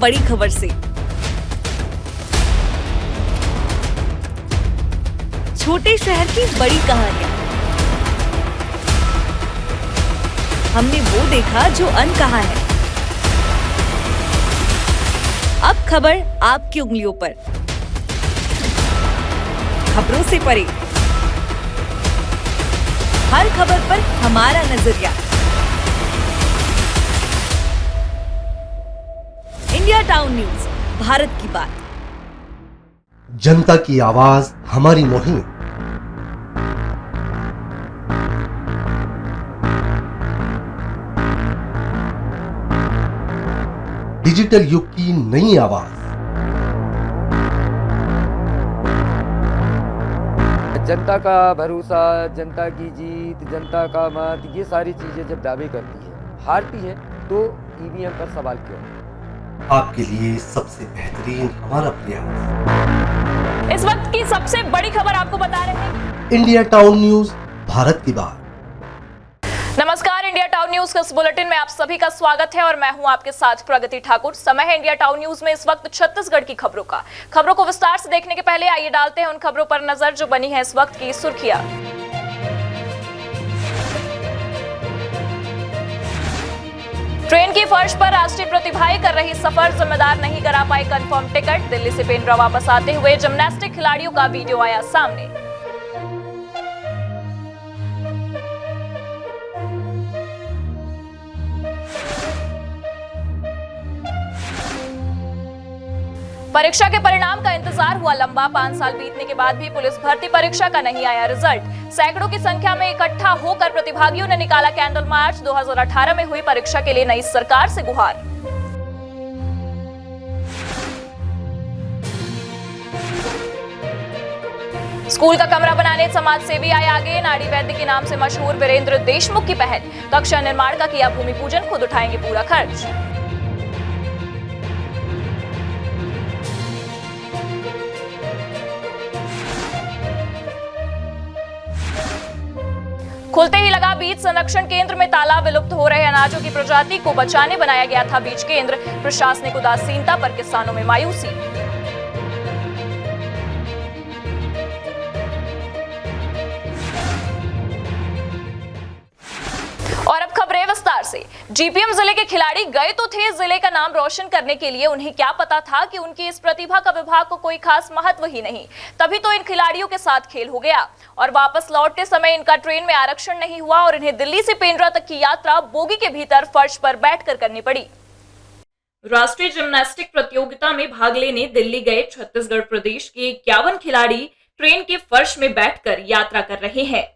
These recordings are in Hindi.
बड़ी खबर से। छोटे शहर की बड़ी कहानियां। हमने वो देखा जो अनकहा है। अब खबर आपकी उंगलियों पर। खबरों से परे, हर खबर पर हमारा नजरिया। इंडिया टाउन न्यूज, भारत की बात। जनता की आवाज, हमारी मुहिम। डिजिटल युग की नई आवाज। जनता का भरोसा, जनता की जीत, जनता का मत, ये सारी चीजें जब दावे करती है, हारती है, तो ईवीएम पर सवाल क्यों? आपके लिए सबसे बेहतरीन हमारा प्रयास। इस वक्त की सबसे बड़ी खबर आपको बता रहे हैं। इंडिया टाउन न्यूज, भारत की बात। नमस्कार, इंडिया टाउन न्यूज के इस बुलेटिन में आप सभी का स्वागत है और मैं हूं आपके साथ प्रगति ठाकुर। समय है इंडिया टाउन न्यूज में इस वक्त छत्तीसगढ़ की खबरों का। खबरों को विस्तार से देखने के पहले आइए डालते हैं उन खबरों पर नजर जो बनी है इस वक्त की सुर्खियां। ट्रेन की फर्श पर राष्ट्रीय प्रतिभाएं कर रही सफर, जिम्मेदार नहीं करा पाए कंफर्म टिकट। दिल्ली से पेंड्रा वापस आते हुए जिम्नास्टिक खिलाड़ियों का वीडियो आया सामने। परीक्षा के परिणाम का इंतजार हुआ लंबा। 5 साल बीतने के बाद भी पुलिस भर्ती परीक्षा का नहीं आया रिजल्ट। सैकड़ों की संख्या में इकट्ठा होकर प्रतिभागियों ने निकाला कैंडल मार्च। 2018 में हुई परीक्षा के लिए नई सरकार से गुहार। स्कूल का कमरा बनाने समाज सेवी आए आगे। नाड़ी वैद्य के नाम से मशहूर वीरेंद्र देशमुख की पहल। कक्षा निर्माण का किया भूमि पूजन, खुद उठाएंगे पूरा खर्च। खुलते ही लगा बीज संरक्षण केंद्र में ताला। विलुप्त हो रहे अनाजों की प्रजाति को बचाने बनाया गया था बीज केंद्र। प्रशासनिक उदासीनता पर किसानों में मायूसी। और अब खबरें विस्तार से। जीपीएम जिले के खिलाड़ी गए तो थे जिले का नाम रोशन करने के लिए। उन्हें क्या पता था कि उनकी इस प्रतिभा का विभाग को कोई खास महत्व ही नहीं। तभी तो इन खिलाड़ियों के साथ खेल हो गया और वापस लौटते समय इनका ट्रेन में आरक्षण नहीं हुआ और इन्हें दिल्ली से पेंड्रा तक की यात्रा बोगी के भीतर फर्श पर बैठकर करनी पड़ी। राष्ट्रीय जिम्नास्टिक प्रतियोगिता में भाग लेने दिल्ली गए छत्तीसगढ़ प्रदेश के 51 खिलाड़ी ट्रेन के फर्श में बैठकर यात्रा कर रहे हैं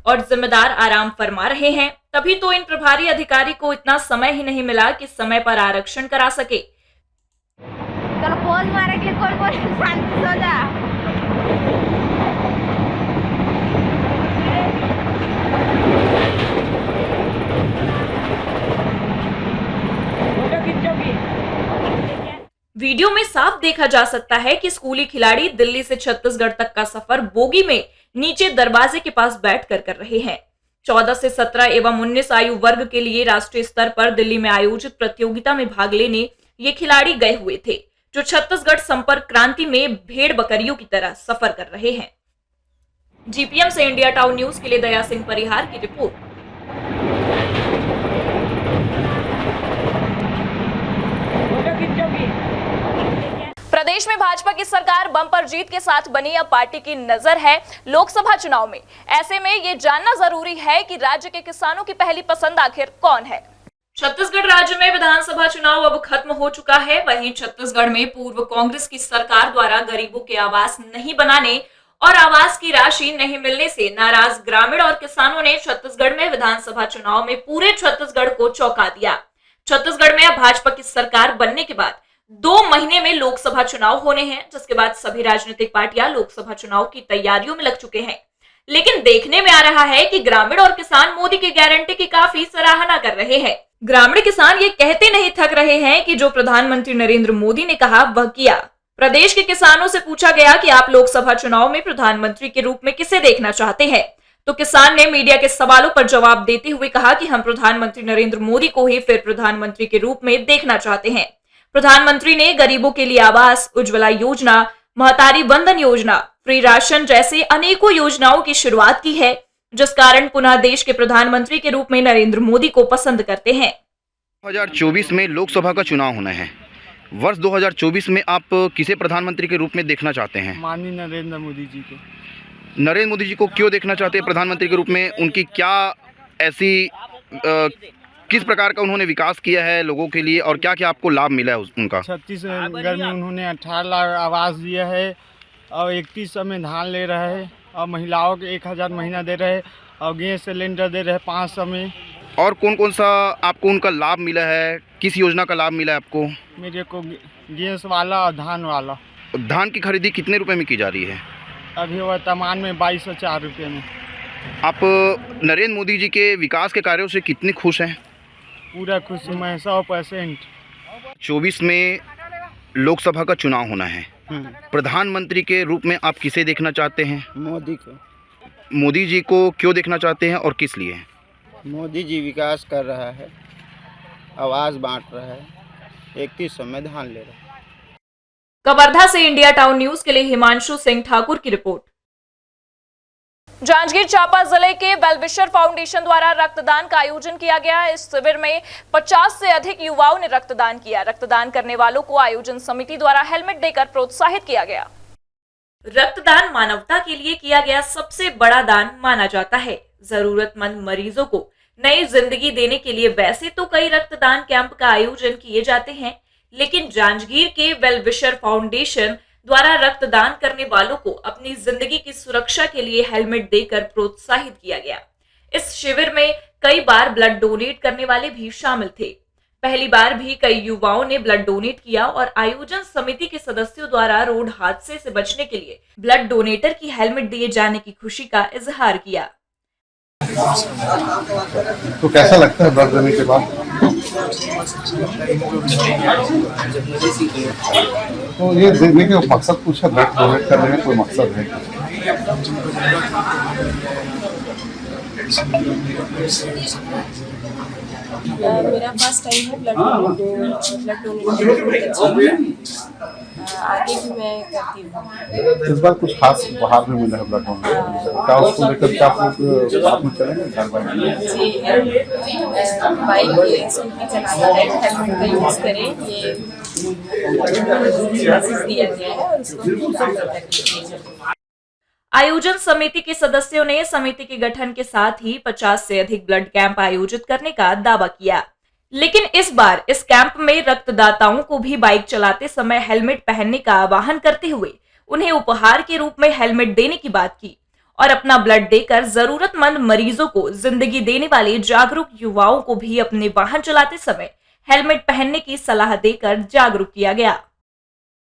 और जिम्मेदार आराम फरमा रहे हैं। तभी तो इन प्रभारी अधिकारी को इतना समय ही नहीं मिला कि समय पर आरक्षण करा सके। वीडियो में साफ देखा जा सकता है कि स्कूली खिलाड़ी दिल्ली से छत्तीसगढ़ तक का सफर बोगी में नीचे दरवाजे के पास बैठकर कर रहे हैं। 14 से 17 एवं 19 आयु वर्ग के लिए राष्ट्रीय स्तर पर दिल्ली में आयोजित प्रतियोगिता में भाग लेने ये खिलाड़ी गए हुए थे, जो छत्तीसगढ़ संपर्क क्रांति में भेड़ बकरियों की तरह सफर कर रहे हैं। जीपीएम से इंडिया टाउन न्यूज के लिए दया सिंह परिहार की रिपोर्ट। प्रदेश में भाजपा की सरकार बम्पर जीत के साथ बनी। अब पार्टी की नजर है लोकसभा चुनाव में। ऐसे में ये जानना जरूरी है कि राज्य के किसानों की पहली पसंद आखिर कौन है। छत्तीसगढ़ राज्य में विधानसभा चुनाव अब खत्म हो चुका है। वहीं छत्तीसगढ़ में पूर्व कांग्रेस की सरकार द्वारा गरीबों के आवास नहीं बनाने और आवास की राशि नहीं मिलने से नाराज ग्रामीण और किसानों ने छत्तीसगढ़ में विधानसभा चुनाव में पूरे छत्तीसगढ़ को चौंका दिया। छत्तीसगढ़ में अब भाजपा की सरकार बनने के बाद 2 महीने में लोकसभा चुनाव होने हैं, जिसके बाद सभी राजनीतिक पार्टियां लोकसभा चुनाव की तैयारियों में लग चुके हैं। लेकिन देखने में आ रहा है कि ग्रामीण और किसान मोदी की गारंटी की काफी सराहना कर रहे हैं। ग्रामीण किसान ये कहते नहीं थक रहे हैं कि जो प्रधानमंत्री नरेंद्र मोदी ने कहा वह किया। प्रदेश के किसानों से पूछा गया कि आप लोकसभा चुनाव में प्रधानमंत्री के रूप में किसे देखना चाहते हैं, तो किसान ने मीडिया के सवालों पर जवाब देते हुए कहा कि हम प्रधानमंत्री नरेंद्र मोदी को ही फिर प्रधानमंत्री के रूप में देखना चाहते हैं। प्रधानमंत्री ने गरीबों के लिए आवास, उज्ज्वला योजना, महतारी वंदन योजना, फ्री राशन जैसे अनेकों योजनाओं की शुरुआत की है, जिस कारण पुनः देश के प्रधानमंत्री के रूप में नरेंद्र मोदी को पसंद करते हैं। 2024 में लोकसभा का चुनाव होना है। वर्ष 2024 में आप किसे प्रधानमंत्री के रूप में देखना चाहते हैं? माननीय नरेंद्र मोदी जी को। नरेंद्र मोदी जी को क्यों देखना चाहते हैं प्रधानमंत्री के रूप में? उनकी क्या ऐसी किस प्रकार का उन्होंने विकास किया है लोगों के लिए और क्या क्या आपको लाभ मिला है उनका? छत्तीसगढ़ में उन्होंने 18 लाख आवास दिया है और 3100 में धान ले रहे हैं और महिलाओं के 1000 महीना दे रहे हैं और गैस सिलेंडर दे रहे हैं 500 में। और कौन कौन सा आपको उनका लाभ मिला है? किस योजना का लाभ मिला है आपको? मेरे को गैस वाला और धान वाला। धान की खरीदी कितने रुपए में की जा रही है? अभी वर्तमान में 2204 रुपये में। आप नरेंद्र मोदी जी के विकास के कार्यों से कितने खुश हैं? पूरा खुश हूँ मैं 100%। 24 में लोकसभा का चुनाव होना है। प्रधानमंत्री के रूप में आप किसे देखना चाहते हैं? मोदी को। मोदी जी को क्यों देखना चाहते हैं और किस लिए? मोदी जी विकास कर रहा है, आवास बांट रहा है, 3100 में धान ले रहा है। कवर्धा से इंडिया टाउन न्यूज के लिए हिमांशु सिंह ठाकुर की रिपोर्ट। जांजगीर चांपा जिले के वेलविशर फाउंडेशन द्वारा रक्तदान का आयोजन किया गया। इस शिविर में 50 से अधिक युवाओं ने रक्तदान किया। रक्तदान करने वालों को आयोजन समिति द्वारा हेलमेट देकर प्रोत्साहित किया गया। रक्तदान मानवता के लिए किया गया सबसे बड़ा दान माना जाता है। जरूरतमंद मरीजों को नई जिंदगी देने के लिए वैसे तो कई रक्तदान कैंप का आयोजन किए जाते हैं, लेकिन जांजगीर के वेलविशर फाउंडेशन द्वारा रक्तदान करने वालों को अपनी जिंदगी की सुरक्षा के लिए हेलमेट देकर प्रोत्साहित किया गया। इस शिविर में कई बार ब्लड डोनेट करने वाले भी शामिल थे। पहली बार भी कई युवाओं ने ब्लड डोनेट किया और आयोजन समिति के सदस्यों द्वारा रोड हादसे से बचने के लिए ब्लड डोनेटर की हेलमेट दिए जाने की खुशी का इजहार किया। तो कैसा लगता है ब्लड देने के बाद? तो ये देने का मकसद कुछ है? ब्लड डोनेट करने का कोई मकसद है? मेरा फर्स्ट टाइम है ब्लड डोनेट। आगे भी मैं करती हूँ। इस बार कुछ खास उपहार भी मिला है ब्लड डोनेट। क्या उसको लेकर क्या आप साथ में चलेंगे घर बाइक? जी, बाइक सेल्फी चलाना है, हेलमेट का यूज करें, ये मैसेज दिया गया है और इसको आयोजन समिति के सदस्यों ने समिति के गठन के साथ ही 50 से अधिक ब्लड कैंप आयोजित करने का दावा किया, लेकिन इस बार इस कैंप में रक्तदाताओं को भी बाइक चलाते समय हेलमेट पहनने का आह्वान करते हुए उन्हें उपहार के रूप में हेलमेट देने की बात की और अपना ब्लड देकर जरूरतमंद मरीजों को जिंदगी देने वाले जागरूक युवाओं को भी अपने वाहन चलाते समय हेलमेट पहनने की सलाह देकर जागरूक किया गया।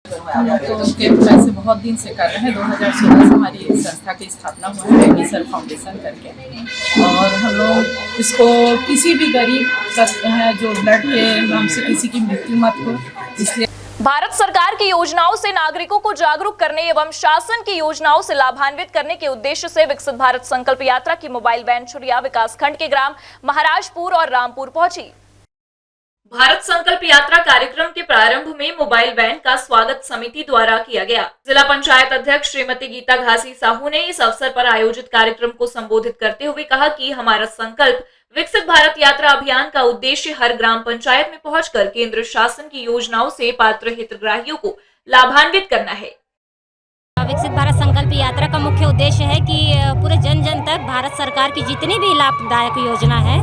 हम तो कैंप ऐसे बहुत दिन से कर रहे हैं। 2016 से हमारी संस्था की स्थापना हुई है वेलविशर फाउंडेशन करके, और हम लोग इसको किसी भी गरीब करते हैं जो ब्लड के नाम से किसी की मृत्यु मत हो, इसलिए भारत सरकार की योजनाओं से नागरिकों को जागरूक करने एवं शासन की योजनाओं से लाभान्वित करने के उद्देश्य से विकसित भारत संकल्प यात्रा की मोबाइल वैन छुरिया विकासखंड के ग्राम महाराजपुर और रामपुर पहुंची। भारत संकल्प यात्रा कार्यक्रम के प्रारंभ में मोबाइल वैन का स्वागत समिति द्वारा किया गया। जिला पंचायत अध्यक्ष श्रीमती गीता घासी साहू ने इस अवसर पर आयोजित कार्यक्रम को संबोधित करते हुए कहा कि हमारा संकल्प विकसित भारत यात्रा अभियान का उद्देश्य हर ग्राम पंचायत में पहुंचकर केंद्र शासन की योजनाओं से पात्र हितग्राहियों को लाभान्वित करना है। विकसित भारत संकल्प यात्रा का मुख्य उद्देश्य है कि पूरे जन जन तक भारत सरकार की जितनी भी लाभदायक योजना है,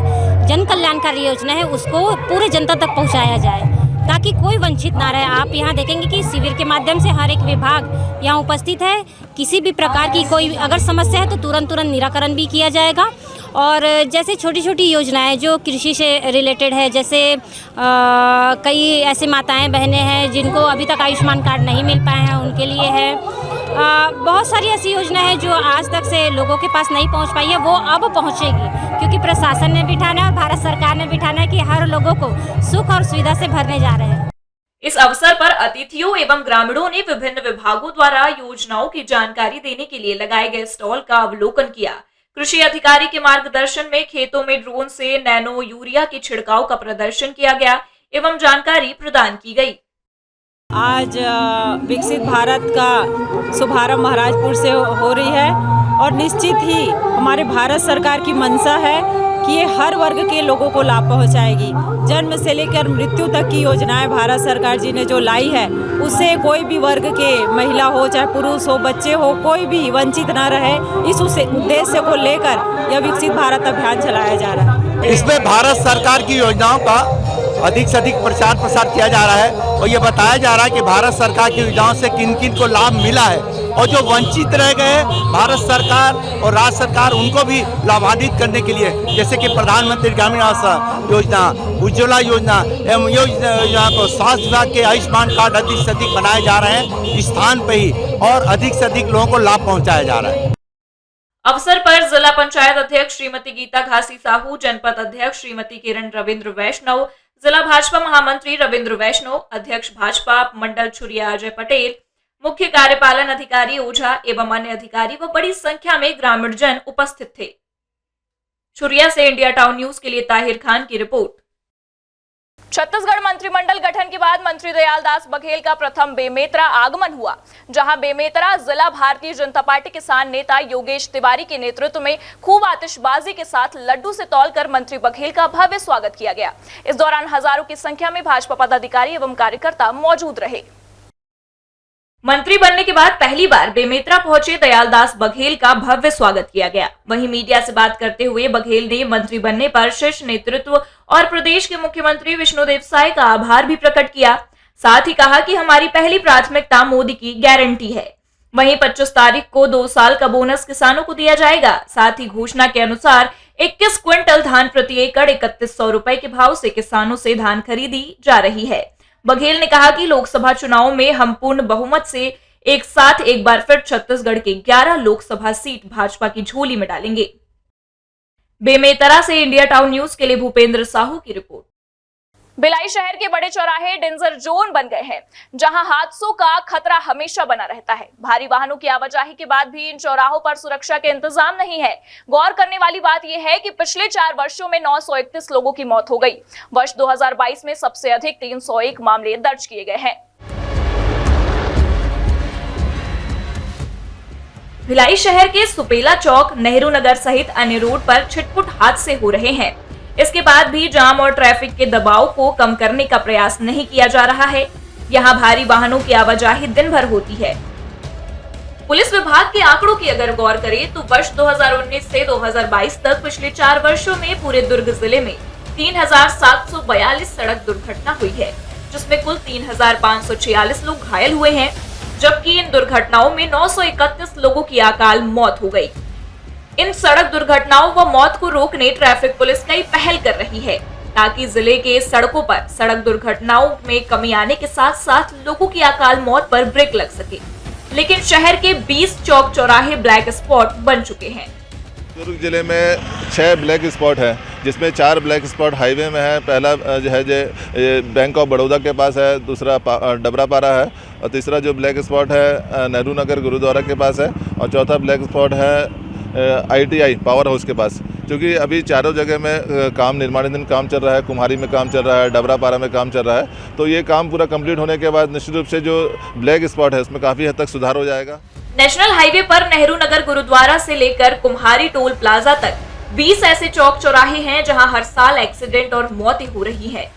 जन कल्याणकारी योजना है, उसको पूरे जनता तक पहुंचाया जाए ताकि कोई वंचित ना रहे। आप यहाँ देखेंगे कि शिविर के माध्यम से हर एक विभाग यहाँ उपस्थित है। किसी भी प्रकार की कोई अगर समस्या है तो तुरंत निराकरण भी किया जाएगा। और जैसे छोटी छोटी योजनाएं जो कृषि से रिलेटेड है, जैसे कई ऐसी माताएं बहनें हैं जिनको अभी तक आयुष्मान कार्ड नहीं मिल पाए हैं, उनके लिए है। बहुत सारी ऐसी योजनाएं हैं जो आज तक से लोगों के पास नहीं पहुंच पाई है, वो अब पहुंचेगी, क्योंकि प्रशासन ने भी ठाना है और भारत सरकार ने भी ठाना है कि हर लोगों को सुख और सुविधा से भरने जा रहे हैं। इस अवसर पर अतिथियों एवं ग्रामीणों ने विभिन्न विभागों द्वारा योजनाओं की जानकारी देने के लिए लगाए गए स्टॉल का अवलोकन किया। कृषि अधिकारी के मार्गदर्शन में खेतों में ड्रोन से नैनो यूरिया के छिड़काव का प्रदर्शन किया गया एवं जानकारी प्रदान की गई। आज विकसित भारत का शुभारंभ महाराजपुर से हो रही है और निश्चित ही हमारे भारत सरकार की मंशा है कि ये हर वर्ग के लोगों को लाभ पहुंचाएगी। जन्म से लेकर मृत्यु तक की योजनाएं भारत सरकार जी ने जो लाई है उससे कोई भी वर्ग के महिला हो चाहे पुरुष हो बच्चे हो कोई भी वंचित ना रहे, इस उद्देश्य को लेकर यह विकसित भारत अभियान चलाया जा रहा है। इसमें भारत सरकार की योजनाओं का अधिक से अधिक प्रचार प्रसार किया जा रहा है और ये बताया जा रहा है कि भारत सरकार की योजनाओं से किन किन को लाभ मिला है और जो वंचित रह गए भारत सरकार और राज्य सरकार उनको भी लाभान्वित करने के लिए, जैसे कि प्रधानमंत्री ग्रामीण आवास योजना, उज्ज्वला योजना एवं योजना को स्वास्थ्य विभाग के आयुष्मान कार्ड अधिक से अधिक बनाए जा रहे हैं इस स्थान पे ही और अधिक से अधिक लोगों को लाभ पहुँचाया जा रहा है। अवसर पर जिला पंचायत अध्यक्ष श्रीमती गीता घासी साहू, जनपद अध्यक्ष श्रीमती किरण रविंद्र वैष्णव, जिला भाजपा महामंत्री रविंद्र वैष्णव, अध्यक्ष भाजपा मंडल छुरिया अजय पटेल, मुख्य कार्यपालन अधिकारी ओझा एवं अन्य अधिकारी व बड़ी संख्या में ग्रामीण जन उपस्थित थे। छुरिया से इंडिया टाउन न्यूज के लिए ताहिर खान की रिपोर्ट। छत्तीसगढ़ मंत्रिमंडल गठन के बाद मंत्री दयालदास बघेल का प्रथम बेमेतरा आगमन हुआ, जहां बेमेतरा जिला भारतीय जनता पार्टी किसान नेता योगेश तिवारी के नेतृत्व में खूब आतिशबाजी के साथ लड्डू से तौलकर मंत्री बघेल का भव्य स्वागत किया गया। इस दौरान हजारों की संख्या में भाजपा पदाधिकारी एवं कार्यकर्ता मौजूद रहे। मंत्री बनने के बाद पहली बार बेमेतरा पहुंचे दयालदास बघेल का भव्य स्वागत किया गया। वहीं मीडिया से बात करते हुए बघेल ने मंत्री बनने पर शीर्ष नेतृत्व और प्रदेश के मुख्यमंत्री विष्णुदेव साय का आभार भी प्रकट किया। साथ ही कहा कि हमारी पहली प्राथमिकता मोदी की गारंटी है। वहीं 25 तारीख को 2 साल का बोनस किसानों को दिया जाएगा। साथ ही घोषणा के अनुसार 21 क्विंटल धान प्रति एकड़ 3100 रुपए के भाव से किसानों से धान खरीदी जा रही है। बघेल ने कहा कि लोकसभा चुनाव में हम पूर्ण बहुमत से एक साथ एक बार फिर छत्तीसगढ़ के 11 लोकसभा सीट भाजपा की झोली में डालेंगे। बेमेतरा से इंडिया टाउन न्यूज के लिए भूपेंद्र साहू की रिपोर्ट। भिलाई शहर के बड़े चौराहे डेंजर जोन बन गए हैं, जहां हादसों का खतरा हमेशा बना रहता है। भारी वाहनों की आवाजाही के बाद भी इन चौराहों पर सुरक्षा के इंतजाम नहीं है। गौर करने वाली बात यह है कि पिछले 4 वर्षों में 931 लोगों की मौत हो गई। वर्ष 2022 में सबसे अधिक 301 मामले दर्ज किए गए हैं। भिलाई शहर के सुपेला चौक, नेहरू नगर सहित अन्य रोड पर छिटपुट हादसे हो रहे हैं। इसके बाद भी जाम और ट्रैफिक के दबाव को कम करने का प्रयास नहीं किया जा रहा है। यहां भारी वाहनों की आवाजाही दिन भर होती है। पुलिस विभाग के आंकड़ों की अगर गौर करें तो वर्ष 2019 से 2022 तक पिछले 4 वर्षों में पूरे दुर्ग जिले में 3742 सड़क दुर्घटना हुई है, जिसमें कुल 3546 लोग घायल हुए हैं, जबकि इन दुर्घटनाओं में 931 लोगों की अकाल मौत हो गई। इन सड़क दुर्घटनाओं व मौत को रोकने ट्रैफिक पुलिस कई पहल कर रही है, ताकि जिले के सड़कों पर सड़क दुर्घटनाओं में कमी आने के साथ साथ लोगों की अकाल मौत पर ब्रेक लग सके। लेकिन शहर के 20 चौक चौराहे ब्लैक स्पॉट बन चुके हैं। दुर्ग जिले में 6 ब्लैक स्पॉट है, जिसमें 4 ब्लैक स्पॉट हाईवे में है। पहला जो है बैंक ऑफ बड़ौदा के पास है, दूसरा डबरापारा है और तीसरा जो ब्लैक स्पॉट है नेहरू नगर गुरुद्वारा के पास है और चौथा ब्लैक स्पॉट है ITI पावर हाउस के पास। क्योंकि अभी चारों जगह में काम निर्माणाधीन काम चल रहा है, कुम्हारी में काम चल रहा है, डबरापारा में काम चल रहा है, तो ये काम पूरा कंप्लीट होने के बाद निश्चित रूप से जो ब्लैक स्पॉट है उसमें काफ़ी हद तक सुधार हो जाएगा। नेशनल हाईवे पर नेहरू नगर गुरुद्वारा से लेकर कुम्हारी टोल प्लाजा तक 20 ऐसे चौक चौराहे हैं जहां हर साल एक्सीडेंट और मौतें हो रही है।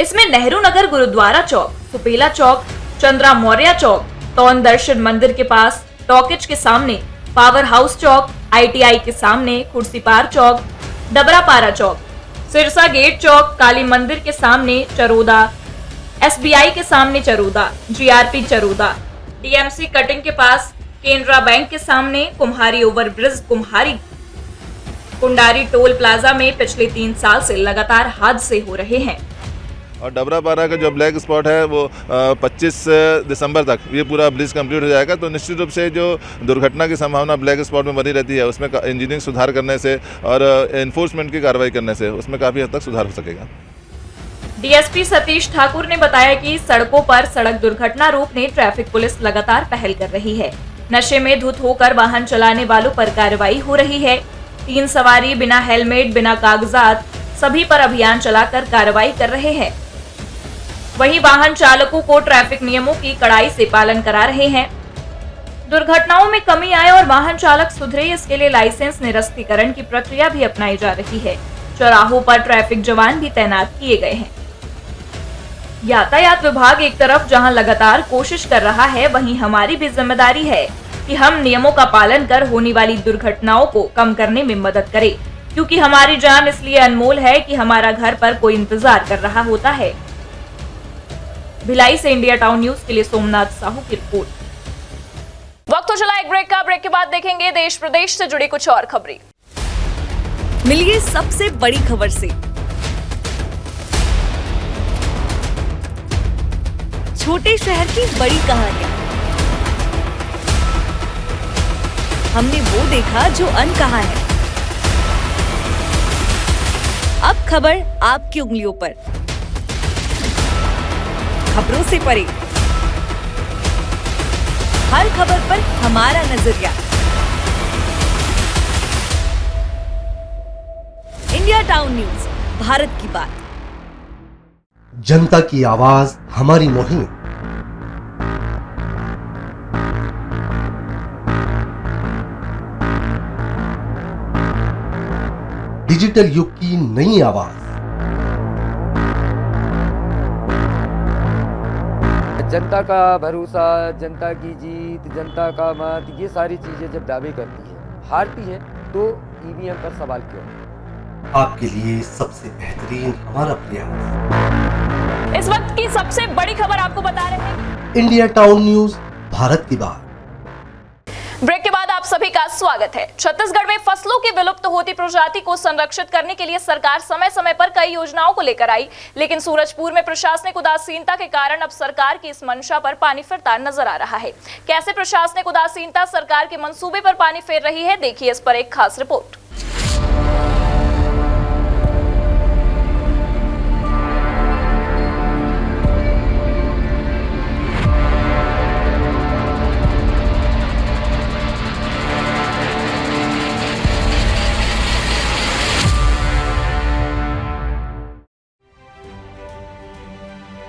इसमें नेहरू नगर गुरुद्वारा चौक, सुपेला चौक, चंद्रा मौर्य चौक, तौन दर्शन मंदिर के पास, टॉकेज के सामने, पावर हाउस चौक, ITI के सामने, खुर्सीपार चौक, डबरापारा चौक, सिरसा गेट चौक, काली मंदिर के सामने चरोदा, SBI के सामने Charoda, GRP Charoda, DMC cutting के पास, केनरा बैंक के सामने, कुम्हारी ओवरब्रिज कुम्हारी, कुंडारी टोल प्लाजा में पिछले 3 साल से लगातार हादसे हो रहे हैं। और डबरापारा का जो ब्लैक स्पॉट है वो 25 दिसंबर तक ये पूरा ब्रिज कंप्लीट हो जाएगा, तो निश्चित रूप से जो दुर्घटना की संभावना ब्लैक स्पॉट में बनी रहती है उसमें इंजीनियरिंग सुधार करने से और एनफोर्समेंट की कार्रवाई करने से उसमें काफ़ी हद तक सुधार हो सकेगा। DSP सतीश ठाकुर ने बताया कि सड़कों पर सड़क दुर्घटना रोकने ट्रैफिक पुलिस लगातार पहल कर रही है। नशे में धुत होकर वाहन चलाने वालों पर कार्रवाई हो रही है। 3 सवारी, बिना हेलमेट, बिना कागजात, सभी पर अभियान चलाकर कार्रवाई कर रहे हैं। वहीं वाहन चालकों को ट्रैफिक नियमों की कड़ाई से पालन करा रहे हैं। दुर्घटनाओं में कमी आए और वाहन चालक सुधरे, इसके लिए लाइसेंस निरस्तीकरण की प्रक्रिया भी अपनाई जा रही है। चौराहों पर ट्रैफिक जवान भी तैनात किए गए हैं। यातायात विभाग एक तरफ जहां लगातार कोशिश कर रहा है, वहीं हमारी भी जिम्मेदारी है कि हम नियमों का पालन कर होने वाली दुर्घटनाओं को कम करने में मदद करें, क्योंकि हमारी जान इसलिए अनमोल है कि हमारा घर पर कोई इंतजार कर रहा होता है। भिलाई से इंडिया टाउन न्यूज के लिए सोमनाथ साहू की रिपोर्ट। वक्त हो चला एक ब्रेक का। ब्रेक के बाद देखेंगे देश प्रदेश से जुड़ी कुछ और खबरें। मिलिए सबसे बड़ी खबर से। छोटे शहर की बड़ी कहानियां। हमने वो देखा जो अनकहा है। अब खबर आपकी उंगलियों पर। खबरों से परे, हर खबर पर हमारा नजरिया। इंडिया टाउन न्यूज, भारत की बात। जनता की आवाज हमारी मुहिम। डिजिटल युग की नई आवाज। जनता का भरोसा, जनता की जीत, जनता का मत, ये सारी चीजें जब दावे करती है, हारती है, तो ईवीएम पर सवाल क्यों? आपके लिए सबसे बेहतरीन हमारा प्रयास। इस वक्त की सबसे बड़ी खबर आपको बता रहे हैं। इंडिया टाउन न्यूज, भारत की बात। ब्रेक के बाद आप सभी का स्वागत है। छत्तीसगढ़ में फसलों की विलुप्त होती प्रजाति को संरक्षित करने के लिए सरकार समय समय पर कई योजनाओं को लेकर आई, लेकिन सूरजपुर में प्रशासनिक उदासीनता के कारण अब सरकार की इस मंशा पर पानी फिरता नजर आ रहा है। कैसे प्रशासनिक उदासीनता सरकार के मंसूबे पर पानी फेर रही है, देखिए इस पर एक खास रिपोर्ट।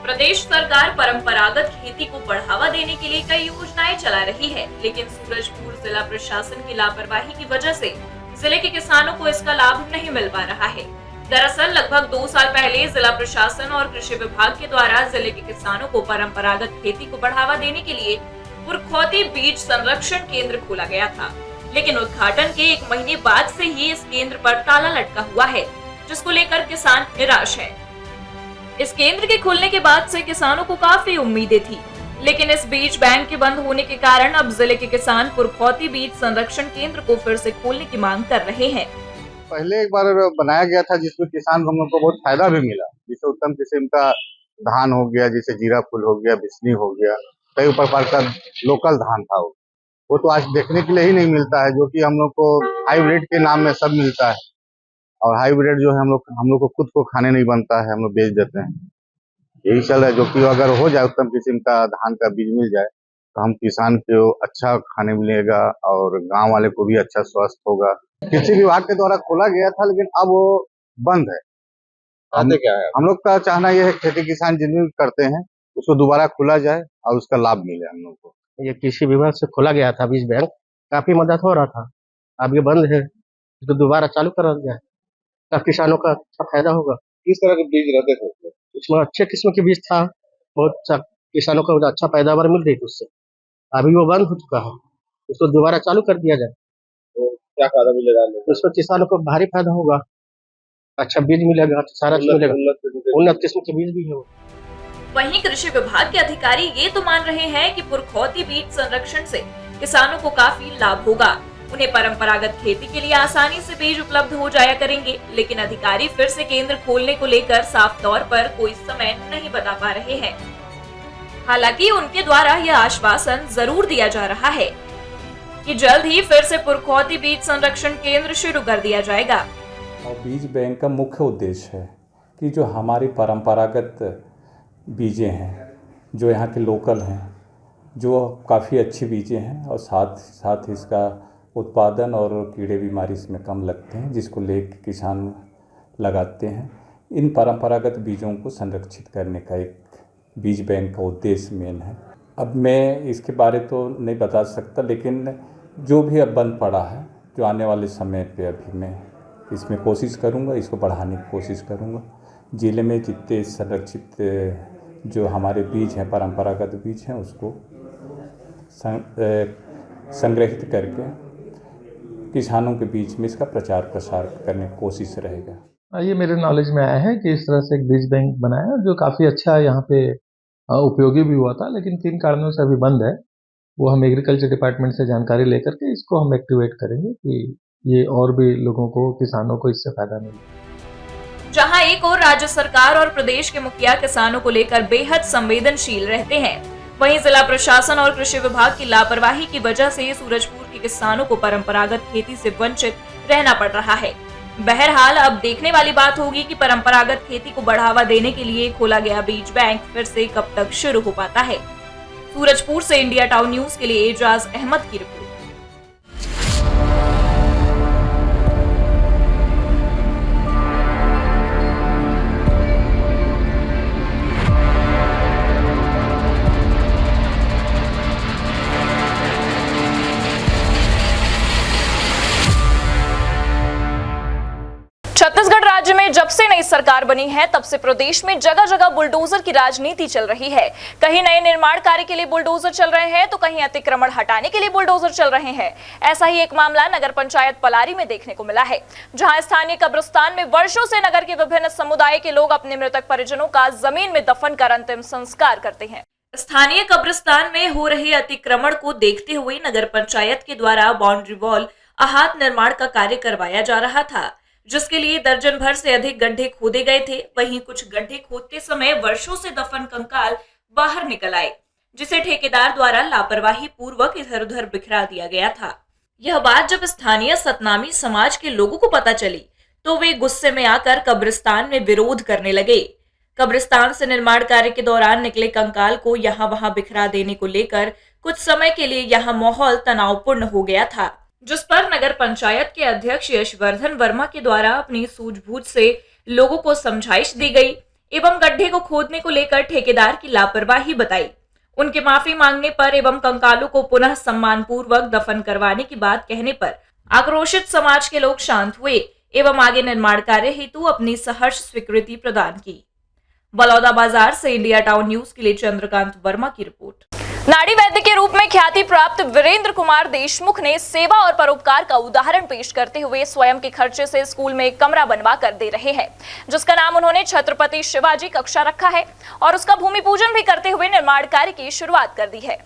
प्रदेश सरकार परंपरागत खेती को बढ़ावा देने के लिए कई योजनाएं चला रही है, लेकिन सूरजपुर जिला प्रशासन की लापरवाही की वजह से जिले के किसानों को इसका लाभ नहीं मिल पा रहा है। दरअसल लगभग 2 साल पहले जिला प्रशासन और कृषि विभाग के द्वारा जिले के किसानों को परंपरागत खेती को बढ़ावा देने के लिए पुरखौती बीज संरक्षण केंद्र खोला गया था, लेकिन उद्घाटन के 1 महीने बाद से ही इस केंद्र पर ताला लटका हुआ है, जिसको लेकर किसान निराश है। इस केंद्र के खुलने के बाद से किसानों को काफी उम्मीदें थी, लेकिन इस बीज बैंक के बंद होने के कारण अब जिले के किसान पुरखौती बीज संरक्षण केंद्र को फिर से खोलने की मांग कर रहे हैं। पहले एक बार बनाया गया था जिसमें किसान हम लोग को बहुत फायदा भी मिला, जिसे उत्तम किस्म का धान हो गया, जैसे जीरा फूल हो गया, बिस्नी हो गया, कई प्रकार का लोकल धान था। वो तो आज देखने के लिए ही नहीं मिलता है, जो कि हम लोग को हाइब्रिड के नाम में सब मिलता है। और हाइब्रिड जो है हम लोग को खुद को खाने नहीं बनता है, हम लोग बेच देते हैं। यही चल रहा है, जो कि अगर हो जाए उत्तम किस्म का धान का बीज मिल जाए तो हम किसान को अच्छा खाने मिलेगा और गांव वाले को भी अच्छा स्वास्थ्य होगा। कृषि विभाग के द्वारा खोला गया था, लेकिन अब वो बंद है। हम लोग का चाहना यह है खेती किसान जितने भी करते हैं उसको दोबारा खोला जाए और उसका लाभ मिले हम लोग को। ये कृषि विभाग से खोला गया था बीज बैंक, काफी मदद हो रहा था, अब ये बंद है, इसको दोबारा चालू करा जाए, तब किसानों का अच्छा फायदा होगा। किस तरह के बीज रहते थे इसमें? अच्छे किस्म के बीज था, बहुत अच्छा किसानों को अच्छा पैदावार मिल रही थी उससे। अभी वो बंद हो चुका है, उसको दोबारा चालू कर दिया जाए तो क्या फायदा मिलेगा? उसमें किसानों को भारी फायदा होगा, अच्छा बीज मिलेगा, सारा चीज मिलेगा, उन्नत किस्म के बीज भी है। वहीं कृषि विभाग के अधिकारी ये तो मान रहे हैं कि पुरखौती बीज संरक्षण से किसानों को काफी लाभ होगा, उन्हें परंपरागत खेती के लिए आसानी से बीज उपलब्ध हो जाया करेंगे, लेकिन अधिकारी फिर से केंद्र खोलने को लेकर साफ तौर पर कोई समय नहीं बता पा रहे हैं। हालांकि उनके द्वारा यह आश्वासन जरूर दिया जा रहा है कि जल्द ही फिर से पुरखौती बीज संरक्षण केंद्र शुरू कर दिया जाएगा। और बीज बैंक का मुख्य उद्देश्य है कि जो हमारी परंपरागत बीजें हैं, जो यहाँ के लोकल हैं, जो काफ़ी अच्छी बीजें हैं और साथ इसका उत्पादन और कीड़े बीमारी इसमें कम लगते हैं, जिसको लेकर किसान लगाते हैं। इन परंपरागत बीजों को संरक्षित करने का एक बीज बैंक का उद्देश्य मेन है। अब मैं इसके बारे तो नहीं बता सकता, लेकिन जो भी अब बंद पड़ा है, जो आने वाले समय पे अभी मैं इसमें कोशिश करूँगा, इसको बढ़ाने की कोशिश करूँगा। ज़िले में जितने संरक्षित जो हमारे बीज हैं, परंपरागत बीज हैं, उसको संग्रहित करके किसानों के बीच में इसका प्रचार प्रसार करने की कोशिश रहेगा। ये मेरे नॉलेज में आया है कि इस तरह से एक बीज बैंक बनाया जो काफ़ी अच्छा यहाँ पे उपयोगी भी हुआ था, लेकिन 3 कारणों से अभी बंद है। वो हम एग्रीकल्चर डिपार्टमेंट से जानकारी लेकर के इसको हम एक्टिवेट करेंगे कि ये और भी लोगों को, किसानों को इससे फायदा मिले। जहां एक और राज्य सरकार और प्रदेश के मुखिया किसानों को लेकर बेहद संवेदनशील रहते हैं, वहीं जिला प्रशासन और कृषि विभाग की लापरवाही की वजह से सूरजपुर के किसानों को परंपरागत खेती से वंचित रहना पड़ रहा है। बहरहाल अब देखने वाली बात होगी कि परंपरागत खेती को बढ़ावा देने के लिए खोला गया बीज बैंक फिर से कब तक शुरू हो पाता है। सूरजपुर से इंडिया टाउन न्यूज के लिए एजाज अहमद की रिपोर्ट। छत्तीसगढ़ राज्य में जब से नई सरकार बनी है तब से प्रदेश में जगह जगह बुलडोजर की राजनीति चल रही है। कहीं नए निर्माण कार्य के लिए बुलडोजर चल रहे हैं तो कहीं अतिक्रमण हटाने के लिए बुलडोजर चल रहे हैं। ऐसा ही एक मामला नगर पंचायत पलारी में देखने को मिला है, जहां स्थानीय कब्रिस्तान में वर्षों से नगर के विभिन्न समुदाय के लोग अपने मृतक परिजनों का जमीन में दफन कर अंतिम संस्कार करते हैं। स्थानीय कब्रिस्तान में हो रहे अतिक्रमण को देखते हुए नगर पंचायत के द्वारा बाउंड्री वॉल अहात निर्माण का कार्य करवाया जा रहा था, जिसके लिए दर्जन भर से अधिक गड्ढे खोदे गए थे। वहीं कुछ गड्ढे खोदते समय वर्षों से दफन कंकाल बाहर निकल आए, जिसे ठेकेदार द्वारा लापरवाही पूर्वक इधर उधर बिखरा दिया गया था। यह बात जब स्थानीय सतनामी समाज के लोगों को पता चली तो वे गुस्से में आकर कब्रिस्तान में विरोध करने लगे। कब्रिस्तान से निर्माण कार्य के दौरान निकले कंकाल को यहाँ वहां बिखरा देने को लेकर कुछ समय के लिए यहाँ माहौल तनावपूर्ण हो गया था, जिस पर नगर पंचायत के अध्यक्ष यशवर्धन वर्मा के द्वारा अपनी सूझबूझ से लोगों को समझाइश दी गई एवं गड्ढे को खोदने को लेकर ठेकेदार की लापरवाही बताई। उनके माफी मांगने पर एवं कंकालों को पुनः सम्मान पूर्वक दफन करवाने की बात कहने पर आक्रोशित समाज के लोग शांत हुए एवं आगे निर्माण कार्य हेतु अपनी सहर्ष स्वीकृति प्रदान की। बलौदा बाजार से इंडिया टाउन न्यूज के लिए चंद्रकांत वर्मा की रिपोर्ट। नाड़ी वैद्य के रूप में ख्याति प्राप्त वीरेंद्र कुमार देशमुख ने सेवा और परोपकार का उदाहरण पेश करते हुए स्वयं के खर्चे से स्कूल में एक कमरा बनवा कर दे रहे हैं, जिसका नाम उन्होंने छत्रपति शिवाजी कक्षा रखा है और उसका भूमि पूजन भी करते हुए निर्माण कार्य की शुरुआत कर दी है।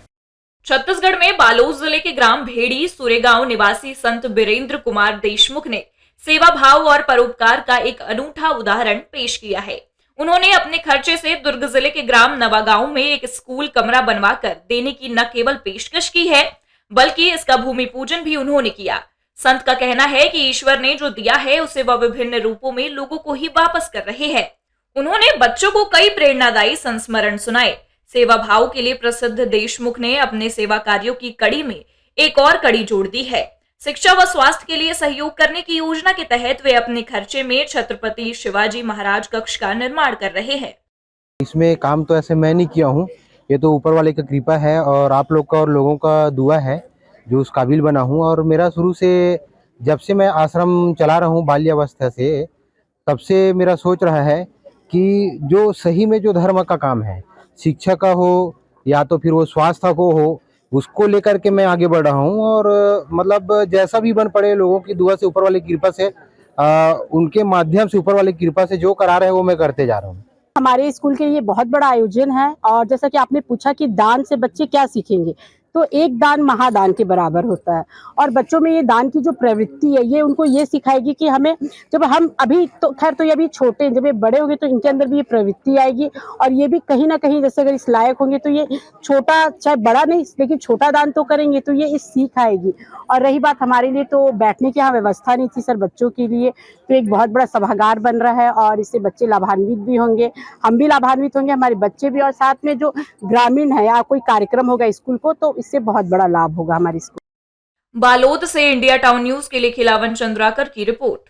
छत्तीसगढ़ में बालोद जिले के ग्राम भेड़ी सुरेगांव निवासी संत वीरेंद्र कुमार देशमुख ने सेवा भाव और परोपकार का एक अनूठा उदाहरण पेश किया है। उन्होंने अपने खर्चे से दुर्ग जिले के ग्राम नवागांव में एक स्कूल कमरा बनवाकर देने की न केवल पेशकश की है, बल्कि इसका भूमि पूजन भी उन्होंने किया। संत का कहना है कि ईश्वर ने जो दिया है उसे वह विभिन्न रूपों में लोगों को ही वापस कर रहे हैं। उन्होंने बच्चों को कई प्रेरणादायी संस्मरण सुनाए। सेवा भाव के लिए प्रसिद्ध देशमुख ने अपने सेवा कार्यों की कड़ी में एक और कड़ी जोड़ दी है। शिक्षा व स्वास्थ्य के लिए सहयोग करने की योजना के तहत वे अपने खर्चे में छत्रपति शिवाजी महाराज कक्ष का निर्माण कर रहे हैं। इसमें काम तो ऐसे मैं नहीं किया हूँ, ये तो ऊपर वाले की कृपा है और आप लोग का और लोगों का दुआ है जो उस काबिल बना हूँ। और मेरा शुरू से जब से मैं आश्रम चला रहा हूँ बाल्यावस्था से, तब से मेरा सोच रहा है कि जो सही में जो धर्म का काम है, शिक्षा का हो या तो फिर वो स्वास्थ्य को हो, उसको लेकर के मैं आगे बढ़ रहा हूँ। और मतलब जैसा भी बन पड़े लोगों की दुआ से, ऊपर वाले की कृपा से, उनके माध्यम से, ऊपर वाले की कृपा से जो करा रहे हैं वो मैं करते जा रहा हूँ। हमारे स्कूल के ये बहुत बड़ा आयोजन है और जैसा कि आपने पूछा कि दान से बच्चे क्या सीखेंगे, तो एक दान महादान के बराबर होता है। और बच्चों में ये दान की जो प्रवृत्ति है ये उनको ये सिखाएगी कि हमें, जब हम अभी तो खैर तो ये अभी छोटे हैं, जब ये बड़े होंगे तो इनके अंदर भी ये प्रवृत्ति आएगी और ये भी कहीं ना कहीं जैसे अगर इस लायक होंगे तो ये छोटा, चाहे बड़ा नहीं लेकिन छोटा दान तो करेंगे तो ये इस सीख आएगी। और रही बात हमारे लिए, तो बैठने की यहाँ व्यवस्था नहीं थी सर बच्चों के लिए, तो एक बहुत बड़ा सभागार बन रहा है और इससे बच्चे लाभान्वित भी होंगे, हम भी लाभान्वित होंगे, हमारे बच्चे भी, और साथ में जो ग्रामीण है या कोई कार्यक्रम होगा स्कूल को तो इससे बहुत बड़ा लाभ होगा हमारे स्कूल। बालोद से इंडिया टाउन न्यूज के लिए खिलावन चंद्राकर की रिपोर्ट।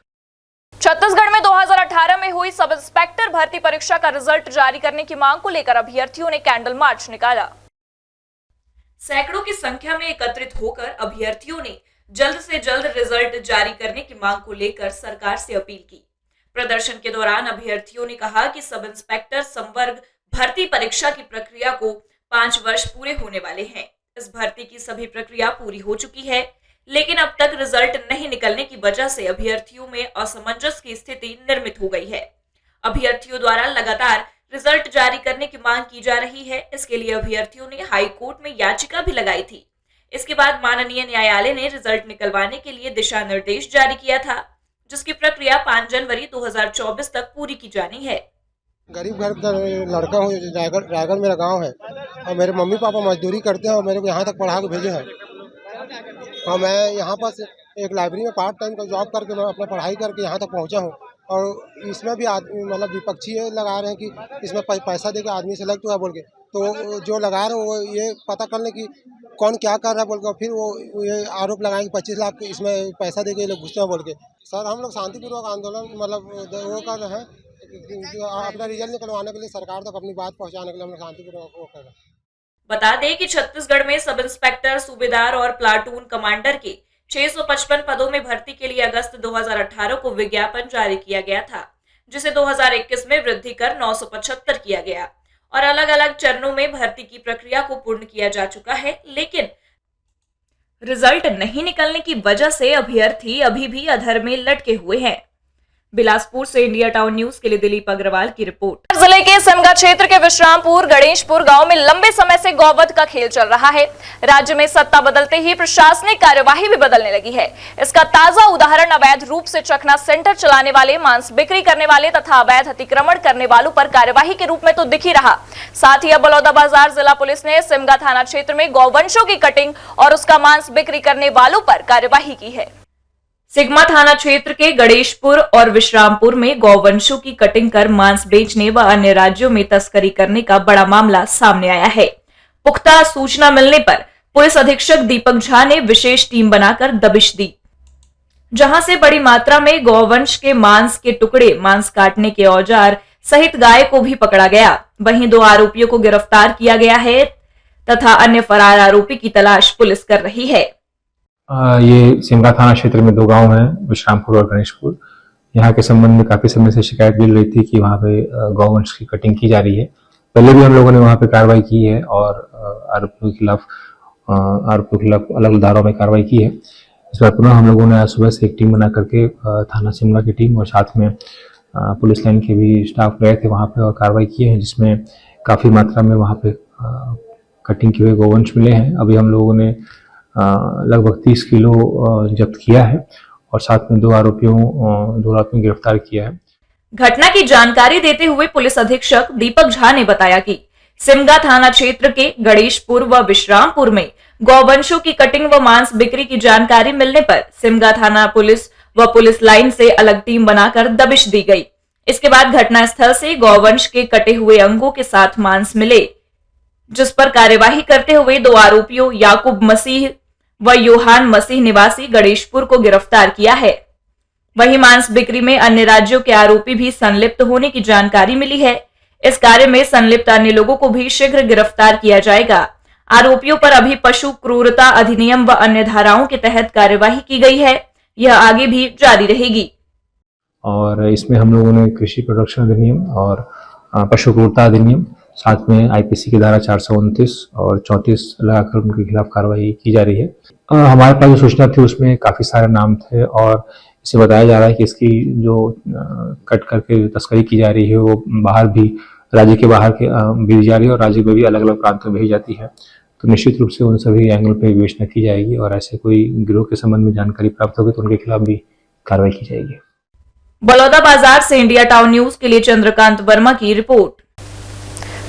छत्तीसगढ़ में 2018 में हुई सब इंस्पेक्टर भर्ती परीक्षा का रिजल्ट जारी करने की मांग को लेकर अभ्यर्थियों ने कैंडल मार्च निकाला। सैकड़ों की संख्या में एकत्रित होकर अभ्यर्थियों ने जल्द से जल्द रिजल्ट जारी करने की मांग को लेकर सरकार से अपील की। प्रदर्शन के दौरान अभ्यर्थियों ने कहा कि सब इंस्पेक्टर संवर्ग भर्ती परीक्षा की प्रक्रिया को 5 वर्ष पूरे होने वाले हैं। इस भर्ती की सभी प्रक्रिया पूरी हो चुकी है, लेकिन अब तक रिजल्ट नहीं निकलने की वजह से अभ्यर्थियों में असमंजस की स्थिति निर्मित हो गई है। अभ्यर्थियों द्वारा लगातार रिजल्ट जारी करने की मांग की जा रही है। इसके लिए अभ्यर्थियों ने हाई कोर्ट में याचिका भी लगाई थी। इसके बाद माननीय न्यायालय ने रिजल्ट निकलवाने के लिए दिशा निर्देश जारी किया था, जिसकी प्रक्रिया 5 जनवरी 2024 तक पूरी की जानी है। गरीब घर का लड़का हूँ, रायगढ़ मेरा गांव है और मेरे मम्मी पापा मजदूरी करते हैं और मेरे को यहाँ तक पढ़ा के भेजे हैं। और मैं यहाँ पर एक लाइब्रेरी में पार्ट टाइम का जॉब करके मैं अपना पढ़ाई करके यहाँ तक पहुँचा हूँ। और इसमें भी मतलब विपक्षी लगा रहे हैं कि इसमें पैसा देके आदमी सेलेक्ट हुआ बोल के, तो जो लगा रहे हैं वो ये पता कर ले कि कौन क्या कर रहा है बोल के, और फिर वो ये आरोप लगाएंगे 25 लाख इसमें पैसा देके लोग घुसते हैं बोल के। सर हम लोग शांतिपूर्वक आंदोलन मतलब वो कर रहे हैं, अपना रिजल्ट निकलवाने के लिए सरकार तक अपनी बात पहुँचाने के लिए हम लोग शांतिपूर्वक वो कर रहे हैं। बता दें कि छत्तीसगढ़ में सब इंस्पेक्टर, सूबेदार और प्लाटून कमांडर के 655 पदों में भर्ती के लिए अगस्त 2018 को विज्ञापन जारी किया गया था, जिसे 2021 में वृद्धि कर 975 किया गया और अलग अलग चरणों में भर्ती की प्रक्रिया को पूर्ण किया जा चुका है। लेकिन रिजल्ट नहीं निकलने की वजह से अभ्यर्थी अभी भी अधर में लटके हुए हैं। बिलासपुर से इंडिया टाउन न्यूज के लिए दिलीप अग्रवाल की रिपोर्ट। जिले के सिमगा क्षेत्र के विश्रामपुर गणेशपुर गांव में लंबे समय से गौवध का खेल चल रहा है। राज्य में सत्ता बदलते ही प्रशासनिक कार्यवाही भी बदलने लगी है। इसका ताजा उदाहरण अवैध रूप से चखना सेंटर चलाने वाले, मांस बिक्री करने वाले तथा अवैध अतिक्रमण करने वालों पर कार्यवाही के रूप में तो दिख ही रहा। साथ ही अब बलौदाबाजार जिला पुलिस ने सिमगा थाना क्षेत्र में गौवंशों की कटिंग और उसका मांस बिक्री करने वालों पर कार्यवाही की है। सिगमा थाना क्षेत्र के गणेशपुर और विश्रामपुर में गौवंशों की कटिंग कर मांस बेचने व अन्य राज्यों में तस्करी करने का बड़ा मामला सामने आया है। पुख्ता सूचना मिलने पर पुलिस अधीक्षक दीपक झा ने विशेष टीम बनाकर दबिश दी, जहां से बड़ी मात्रा में गौवंश के मांस के टुकड़े, मांस काटने के औजार सहित गाय को भी पकड़ा गया। वहीं 2 आरोपियों को गिरफ्तार किया गया है तथा अन्य फरार आरोपी की तलाश पुलिस कर रही है। ये सिमगा थाना क्षेत्र में 2 गांव हैं, विश्रामपुर और गणेशपुर। यहाँ के संबंध में काफी समय से शिकायत मिल रही थी कि वहाँ पे गौवंश की कटिंग की जा रही है। पहले भी हम लोगों ने वहाँ पे कार्रवाई की है और आरोपियों के खिलाफ अलग धाराओं में कार्रवाई की है। इस बार पुनः हम लोगों ने आज सुबह से एक टीम बना करके थाना सिमगा की टीम और साथ में पुलिस लाइन के भी स्टाफ गए थे वहाँ पे और कार्रवाई की है, जिसमें काफी मात्रा में वहाँ पे कटिंग किए हुए गौवंश मिले हैं। अभी हम लोगों ने लगभग 30 किलो जब्त किया है और साथ में 2 आरोपियों गिरफ्तार किया है। घटना की जानकारी देते हुए पुलिस अधीक्षक दीपक झा ने बताया कि सिमगा थाना क्षेत्र के गणेशपुर व विश्रामपुर में गौवंशों की कटिंग व मांस बिक्री की जानकारी मिलने पर सिमगा थाना पुलिस व पुलिस लाइन से अलग टीम बनाकर दबिश दी गई। इसके बाद घटना स्थल से गौवंश के कटे हुए अंगों के साथ मांस मिले, जिस पर कार्यवाही करते हुए 2 आरोपियों याकूब मसीह व योहान मसीह निवासी गणेशपुर को गिरफ्तार किया है। वहीं मांस बिक्री में अन्य राज्यों के आरोपी भी संलिप्त होने की जानकारी मिली है। इस कार्य में संलिप्त अन्य लोगों को भी शीघ्र गिरफ्तार किया जाएगा। आरोपियों पर अभी पशु क्रूरता अधिनियम व अन्य धाराओं के तहत कार्यवाही की गई है। यह आगे भी जारी रहेगी। और इसमें हम लोगों ने कृषि प्रोडक्शन अधिनियम और पशु क्रूरता अधिनियम, साथ में आईपीसी की धारा 429 और 34 लगाकर उनके खिलाफ कार्रवाई की जा रही है। हमारे पास जो सूचना थी उसमें काफी सारे नाम थे और इसे बताया जा रहा है कि इसकी जो कट करके तस्करी की जा रही है वो बाहर भी, राज्य के बाहर के भेजी जा रही है और राज्य में भी अलग अलग प्रांतों में भेजी जाती है। तो निश्चित रूप से उन सभी एंगल पर विवेचना की जाएगी और ऐसे कोई गिरोह के संबंध में जानकारी प्राप्त होगी तो उनके खिलाफ भी कार्रवाई की जाएगी। बलौदाबाजार से इंडिया टाउन न्यूज के लिए चंद्रकांत वर्मा की रिपोर्ट।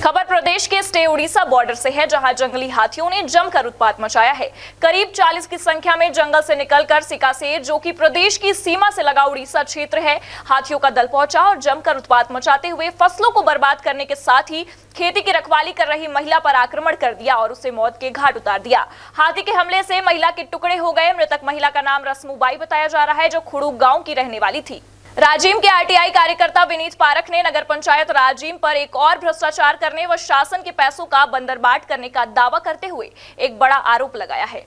खबर प्रदेश के स्टे उड़ीसा बॉर्डर से है, जहां जंगली हाथियों ने जमकर उत्पात मचाया है। करीब 40 की संख्या में जंगल से निकलकर सिकासेर, जो कि प्रदेश की सीमा से लगा उड़ीसा क्षेत्र है, हाथियों का दल पहुंचा और जमकर उत्पात मचाते हुए फसलों को बर्बाद करने के साथ ही खेती की रखवाली कर रही महिला पर आक्रमण कर दिया और उसे मौत के घाट उतार दिया। हाथी के हमले से महिला के टुकड़े हो गए। मृतक महिला का नाम रस्मूबाई बताया जा रहा है, जो खुड़ू गाँव की रहने वाली थी। राजिम के आरटीआई कार्यकर्ता विनीत पारख ने नगर पंचायत राजिम पर एक और भ्रष्टाचार करने व शासन के पैसों का बंदरबाट करने का दावा करते हुए एक बड़ा आरोप लगाया है।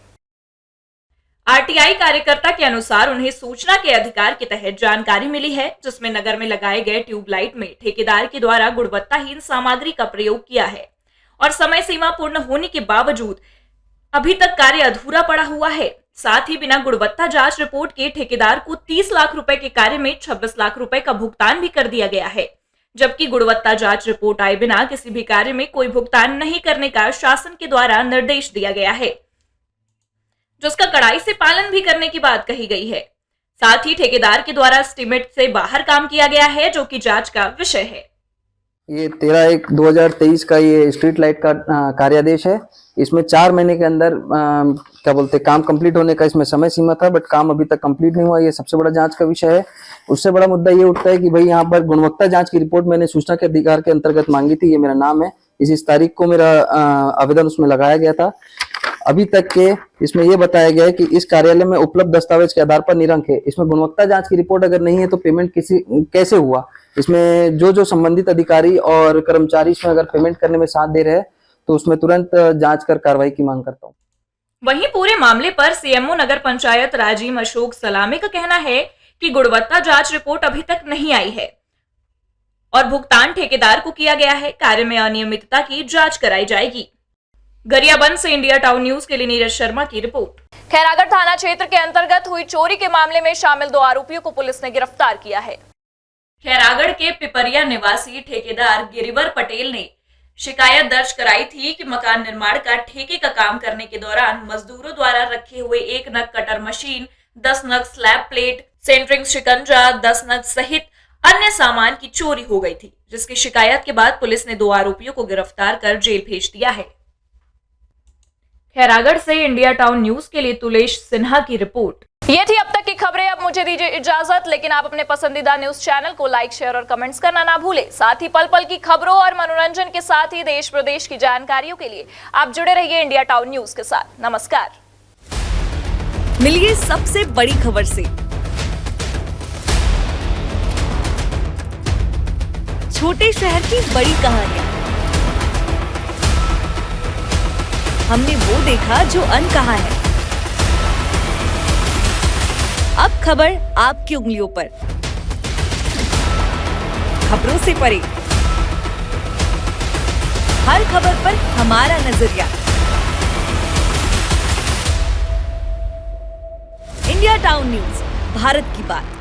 आरटीआई कार्यकर्ता के अनुसार उन्हें सूचना के अधिकार के तहत जानकारी मिली है, जिसमें नगर में लगाए गए ट्यूबलाइट में ठेकेदार के द्वारा गुणवत्ताहीन सामग्री का प्रयोग किया है और समय सीमा पूर्ण होने के बावजूद अभी तक कार्य अधूरा पड़ा हुआ है। साथ ही बिना गुणवत्ता जांच रिपोर्ट के ठेकेदार को 30 लाख रुपए के कार्य में 26 लाख रुपए का भुगतान भी कर दिया गया है, जबकि गुणवत्ता जांच रिपोर्ट आए बिना किसी भी कार्य में कोई भुगतान नहीं करने का शासन के द्वारा निर्देश दिया गया है, जिसका कड़ाई से पालन भी करने की बात कही गई है। साथ ही ठेकेदार के द्वारा एस्टीमेट से बाहर काम किया गया है, जो कि जांच का विषय है। ये 13/1/2023 का ये स्ट्रीट लाइट का कार्यादेश है। इसमें 4 महीने के अंदर क्या बोलते काम कंप्लीट होने का इसमें समय सीमा था, बट काम अभी तक कंप्लीट नहीं हुआ। ये सबसे बड़ा जांच का विषय है। उससे बड़ा मुद्दा ये उठता है कि भाई यहाँ पर गुणवत्ता जांच की रिपोर्ट मैंने सूचना के अधिकार के अंतर्गत मांगी थी, ये मेरा नाम है, इस तारीख को मेरा आवेदन उसमें लगाया गया था। अभी तक के इसमें यह बताया गया है कि इस कार्यालय में उपलब्ध दस्तावेज के आधार पर निरंक है। इसमें गुणवत्ता जांच की रिपोर्ट अगर नहीं है तो पेमेंट कैसे हुआ? इसमें जो संबंधित अधिकारी और कर्मचारी इसमें अगर पेमेंट करने में साथ दे रहे हैं तो उसमें तुरंत जांच कर कार्रवाई की मांग करता हूँ। वहीं पूरे मामले पर सीएमओ नगर पंचायत राजिम अशोक सलामे का कहना है कि गुणवत्ता जांच रिपोर्ट अभी तक नहीं आई है और भुगतान ठेकेदार को किया गया है। कार्य में अनियमितता की जांच कराई जाएगी। गरियाबंद से इंडिया टाउन न्यूज के लिए नीरज शर्मा की रिपोर्ट। खैरागढ़ थाना क्षेत्र के अंतर्गत हुई चोरी के मामले में शामिल 2 आरोपियों को पुलिस ने गिरफ्तार किया है। खैरागढ़ के पिपरिया निवासी ठेकेदार गिरिवर पटेल ने शिकायत दर्ज कराई थी कि मकान निर्माण का ठेके का काम करने के दौरान मजदूरों द्वारा रखे हुए 1 नग कटर मशीन, 10 नग स्लैब प्लेट, सेंटरिंग शिकंजा, 10 नग सहित अन्य सामान की चोरी हो गई थी, जिसकी शिकायत के बाद पुलिस ने 2 आरोपियों को गिरफ्तार कर जेल भेज दिया है। खैरागढ़ से इंडिया टाउन न्यूज के लिए तुलेश सिन्हा की रिपोर्ट। ये थी अब तक की खबरें। अब मुझे दीजिए इजाजत, लेकिन आप अपने पसंदीदा न्यूज चैनल को लाइक, शेयर और कमेंट्स करना ना भूलें। साथ ही पल पल की खबरों और मनोरंजन के साथ ही देश प्रदेश की जानकारियों के लिए आप जुड़े रहिए इंडिया टाउन न्यूज के साथ। नमस्कार। मिलिए सबसे बड़ी खबर से। छोटे शहर की बड़ी कहानियां, हमने वो देखा जो अनकहा है। अब खबर आपकी उंगलियों पर, खबरों से परे, हर खबर पर हमारा नजरिया। इंडिया टाउन न्यूज, भारत की बात।